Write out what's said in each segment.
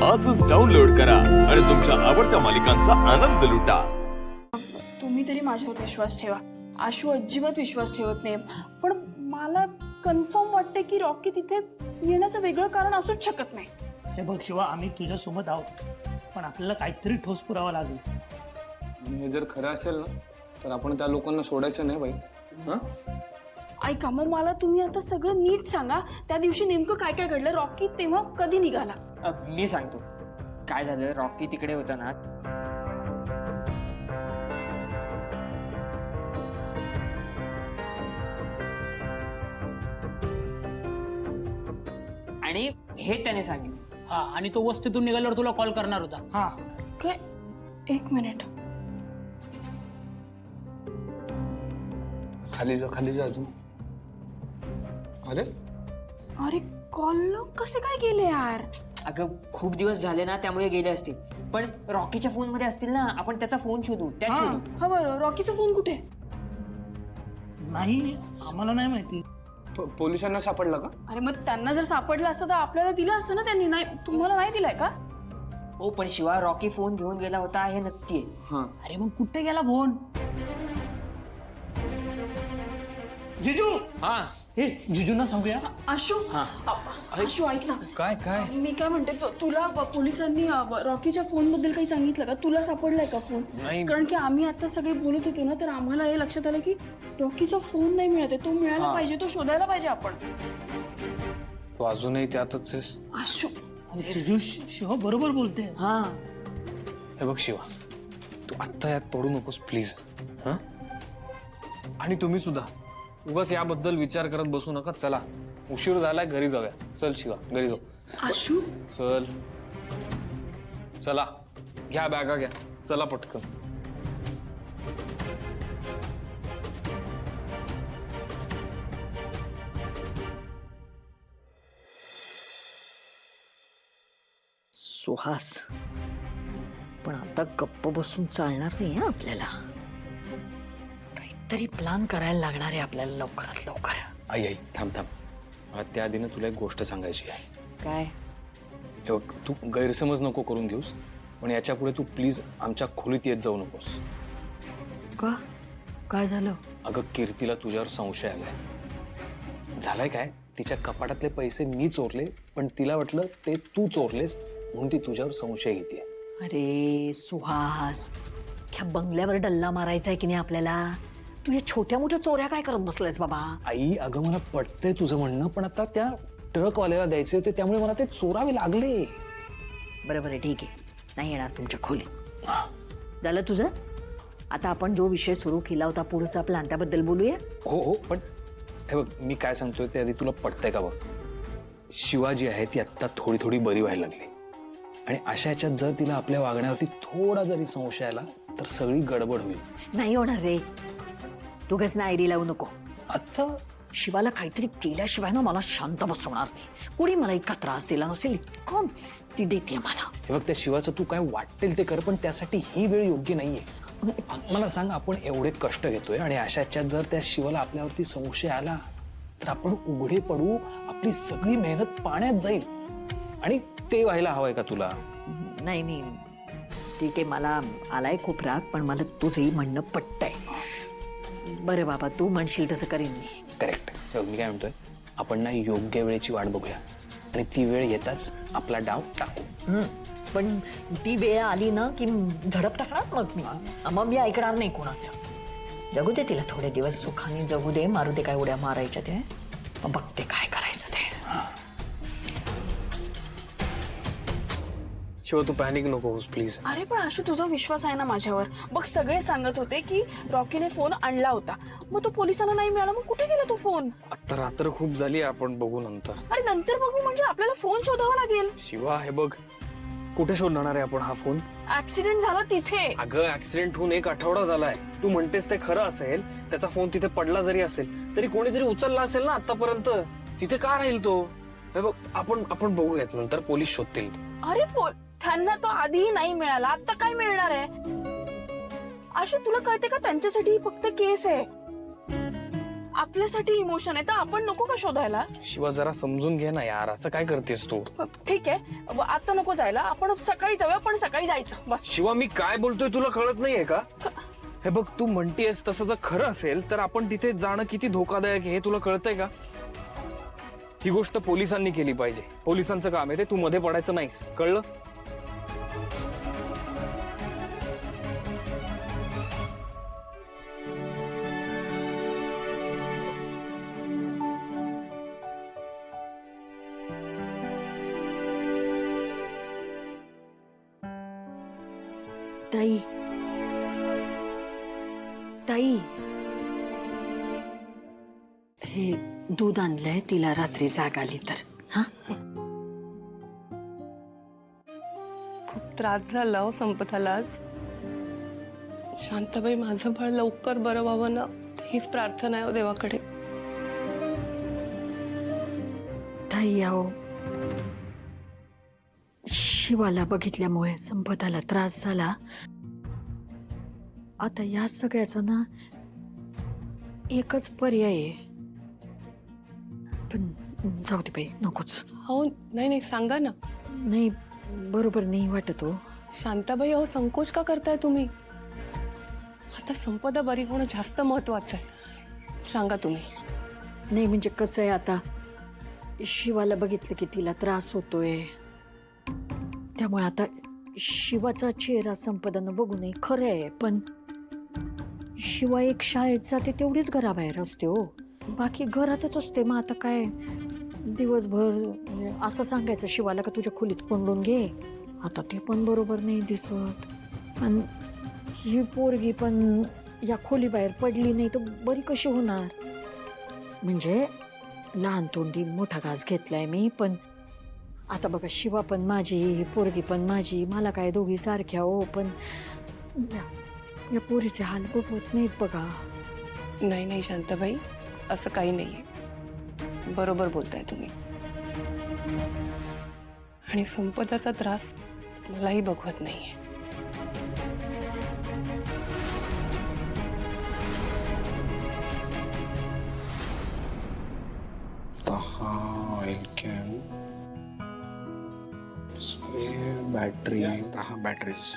आजच डाउनलोड करा आणि तुमच्या आवडत्या मालिकांचा आनंद लुटा। तुम्ही तरी माझ्यावर विश्वास ठेवा। आशू अजिबात विश्वास ठेवत नाही, पण मला कन्फर्म वाटते की रॉकी तिथे येण्याचं वेगळं कारण असूच शकत नाही। हे बघ शिवा, आम्ही तुझ्यासोबत आहोत, पण आपल्याला काहीतरी ठोस पुरावा लागेल। हे जर खरं असेल ना तर आपण त्या लोकांना सोडायचं नाही बाई। हां ऐका, मग मला तुम्ही आता सगळं नीट सांगा, त्या दिवशी नेमकं काय काय घडलं, रॉकी तेव्हा कधी निघाला? मी सांगतो काय झालं। रॉकी तिकडे होता ना, आणि हे त्याने सांगितलं। हा, आणि तो वस्तीतून निघाल्यावर तुला कॉल करणार होता। हा, काय? एक मिनिट, खाली जा तू। अरे अरे कॉल कसे काय गेले यार? अगं खूप दिवस झाले ना, त्यामुळे गेले असतील, पण रॉकीच्या फोन मध्ये असतील ना, आपण त्याचा फोन शोधू, त्यात शोधू। हा बरं, रॉकीचा फोन कुठे? नाही, आम्हाला नाही माहिती। पोलिसांना सापडला का? अरे मग त्यांना जर सापडलं असतं तर आपल्याला दिलं असतं ना त्यांनी। नाही, तुम्हाला नाही दिलाय का? हो, पण शिवा रॉकी फोन घेऊन गेला होता हे नक्की आहे। हां अरे मग कुठे गेला फोन? जिजू, हां हे जिजूंना सांगूया। आशू, आशू ऐक ना, काय मी काय म्हणते, तुला पोलिसांनी रॉकीच्या फोन बद्दल काही सांगितलं का? तुला सापडलाय का फोन? नाही. कारण की आम्ही आता सगळे बोलत होतो ना, तर आम्हाला हे लक्षात आलं की रॉकीचा फोन नाही मिळत आहे। तो मिळायला पाहिजे, तो शोधायला पाहिजे आपण। तू अजूनही त्यातच आहेस? आशू, अरे जिजू, शिवा बरोबर बोलते। हा, हे बघ शिवा, तू आत्ता यात पडू नकोस प्लीज। हां, आणि तुम्ही सुद्धा उगाच याबद्दल विचार करत बसू नका। चला, उशीर झालाय, घरी जाऊया। चल शिवा, घरी जाऊ। आशू, चल, चला घ्या बॅगा, घ्या, चला पटकन। सुहास, पण आता गप्प बसून चालणार नाही हं आपल्याला। काहीतरी प्लान करायला लागणार आहे आपल्याला लवकरात लवकर। आई थांब मला त्या आधीनं तुला एक गोष्ट सांगायची आहे। काय? हे बघ, तू गैरसमज नको करून घेऊस, पण याच्या पुढे तू प्लीज आमच्या खोलीत येत जाऊ नकोस। का? काय झालं? अगं कीर्तीला तुझ्यावर संशय आलाय। झालाय काय, तिच्या कपाटातले पैसे मी चोरले, पण तिला वाटलं ते तू चोरलेस, म्हणून ती तुझ्यावर संशय घेते। अरे सुहास, ह्या बंगल्यावर डल्ला मारायचा आहे की नाही आपल्याला? तू या छोट्या मोठ्या चोऱ्या काय करत बसलायस बाबा? आई अगं मला पटतंय तुझं म्हणणं, पण आता त्या ट्रकवाल्याला द्यायचे होते, त्यामुळे मला ते चोरावे लागले। बरोबर आहे, ठीक आहे, नाही येणार तुमच्या खोलीत। झालं तुझं? आता आपण जो विषय सुरू केला होता पुढचा प्लॅन, त्याबद्दल बोलूया। हो, पण हे बघ, मी काय सांगतोय ते आधी तुला पटतंय का बघ। शिवाजी आहे ती आत्ता थोडी थोडी बरी व्हायला लागली, आणि अशा ह्याच्यात जर तिला आपल्या वागण्यावरती थोडा जरी संशय आला तर सगळी गडबड होईल। नाही होणार रे, तू कस नायरी लावू नको। आता शिवाला काहीतरी केल्याशिवाय ना मला शांत बसवणार नाही। कुणी मला इतका त्रास दिला नसेल इतकं ती देते मला। हे बघ, त्या शिवाचं तू काय वाटेल ते कर, पण त्यासाठी ही वेळ योग्य नाहीये। मला सांग, आपण एवढे कष्ट घेतोय आणि अशा ह्याच्यात जर त्या शिवाला आपल्यावरती संशय आला तर आपण उघडे पडू, आपली सगळी मेहनत पाण्यात जाईल, आणि ते व्हायला हवंय का तुला? नाही नाही, ठीक आहे, मला आलाय खूप राग, पण मला तुझंही म्हणणं पटतंय। बरं बाबा, तू म्हणशील तसं करीन मी। करेक्ट। मी काय म्हणतोय, आपण ना योग्य वेळेची वाट बघूया, आणि ती वेळ येताच आपला डाव टाकू। पण ती वेळ आली ना की झडप टाकणार मग मी ऐकणार नाही कोणाचं। जगू दे तिला थोडे दिवस सुखाने, जगू दे, मारू दे काय उड्या मारायच्या ते, मग बघते काय करायचं ते। शिवा तू पॅनिक नको होस प्लीज। अरे पण आशू, तुझा विश्वास आहे ना माझ्यावर? बघ, सगळे सांगत होते की रॉकीने फोन आणला होता, मग तो पोलिसांना नाही मिळाला, मग कुठे गेला तो फोन? आता रात्र खूप झाली, आपण बघू नंतर। अरे नंतर बघू म्हणजे आपल्याला फोन शोधावा लागेल। शिवा हे बघ, कुठे शोधणार आहे आपण हा फोन? ऍक्सिडेंट झाला तिथे। अगं ऍक्सिडेंट होऊन 1 आठवडा झालाय, तू म्हणतेस ते खरं असेल, त्याचा फोन तिथे पडला जरी असेल तरी कोणीतरी उचलला असेल ना आतापर्यंत, तिथे का राहील तो? हे बघ, आपण बघूयात, नंतर पोलीस शोधतील। अरे त्यांना तो आधीही नाही मिळाला, आता काय मिळणार आहे? आशू, तुला कळते का, त्यांच्यासाठी फक्त केस आहे। आपल्यासाठी इमोशन आहे तर आपण नको का शोधायला? शिवा जरा समजून घे ना यार, असं काय करतेस तू? ठीक आहे, आता नको जायला, आपण सकाळी जाऊया, पण सकाळी जायचं बस. शिवा मी काय बोलतोय तुला कळत नाहीये का? हे बघ, तू म्हणतेस तसं जर खरं असेल तर आपण तिथे जाणं किती धोकादायक आहे हे तुला कळतंय का? ही गोष्ट पोलिसांनी केली पाहिजे, पोलिसांचं काम आहे ते, तू मध्ये पडायचं नाहीस, कळलं? ताई ताई, हे दूध आणलंय, तिला रात्री जाग आली तर. हा, खूप त्रास झाला हो संपताला आज. शांताबाई, माझं बाळ लवकर बरं व्हावं ना, हीच प्रार्थना आहे हो देवाकडे. ताई अहो, शिवाला बघितल्यामुळे संपदाला त्रास झाला. आता या सगळ्याचा ना एकच पर्याय आहे, पण जाऊ दे बाई, नकोच. हो, नाही नाही, सांगा ना. नाही, बरोबर नाही वाटत हो. शांताबाई, अहो संकोच का करताय तुम्ही? आता संपदा बरी होणं जास्त महत्वाचं आहे. सांगा तुम्ही. नाही म्हणजे कसं आहे, आता शिवाला बघितलं की तिला त्रास होतोय, त्यामुळे आता शिवाचा चेहरा संपदानं बघू नये खरं आहे, पण शिवा एक शाळेत जाते तेवढीच घराबाहेर असते हो, बाकी घरातच असते. मग आता काय दिवसभर असं सांगायचं शिवाला का तुझ्या खोलीत कोंडून घे, आता ते पण बरोबर नाही दिसत. आणि ही पोरगी पण या खोलीबाहेर पडली नाही तर बरी कशी होणार? म्हणजे लहान तोंडी मोठा घास घेतलाय मी, पण आता बघा, शिवा पण माझी, पोरगी पण माझी, मला काय दोघी सारख्या हो, पण या पोरीचे हाल बघवत नाहीत बघा. नाही नाही शांताबाई, असं काही नाहीये, बरोबर बोलताय तुम्ही. आणि संपदाचा त्रास मलाही बघवत नाहीये. Battery 10 batteries.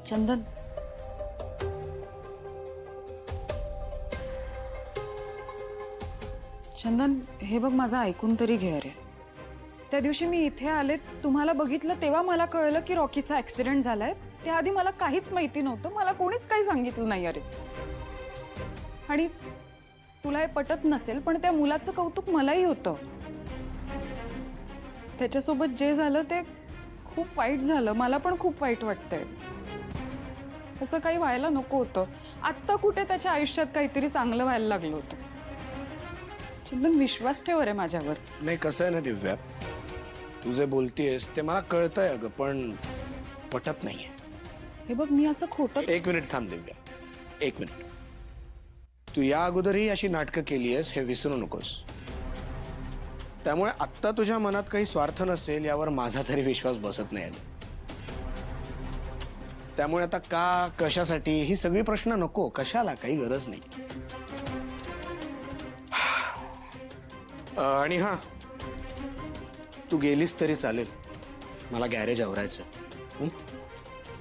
चंदन, चंदन, हे बघ, माझं ऐकून तरी घे रे. त्या दिवशी मी इथे आले, तुम्हाला बघितलं तेव्हा मला कळलं की रॉकीचा ऍक्सिडेंट झालाय. त्याआधी मला काहीच माहिती नव्हतं, मला कोणीच काही सांगितलं नाही अरे. आणि तुला हे पटत नसेल, पण त्या मुलाचं कौतुक मलाही होतं. त्याच्यासोबत जे झालं ते खूप वाईट झालं, मला पण खूप वाईट वाटतंय. असं काही व्हायला नको होतं. आत्ता कुठे त्याच्या आयुष्यात काहीतरी चांगलं व्हायला लागलं होतं. चंदन, विश्वास ठेव रे माझ्यावर. नाही, कसं आहे ना दिव्या, तू जे बोलतेस ते मला कळतंय अगं, पण पटत नाहीये. हे बघ, मी असं खोटं. एक मिनिट थांब दिव्या, एक मिनिट. तू या अगोदरही अशी नाटकं केली आहेस हे विसरू नकोस. त्यामुळे आत्ता तुझ्या मनात काही स्वार्थ नसेल यावर माझा तरी विश्वास बसत नाही अगं. त्यामुळे आता का, कशासाठी, ही सगळी प्रश्न नको, कशाला, काही गरज नाही. आणि हा, तू गेलीस तरी चालेल, मला गॅरेज आवरायचं.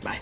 बाय.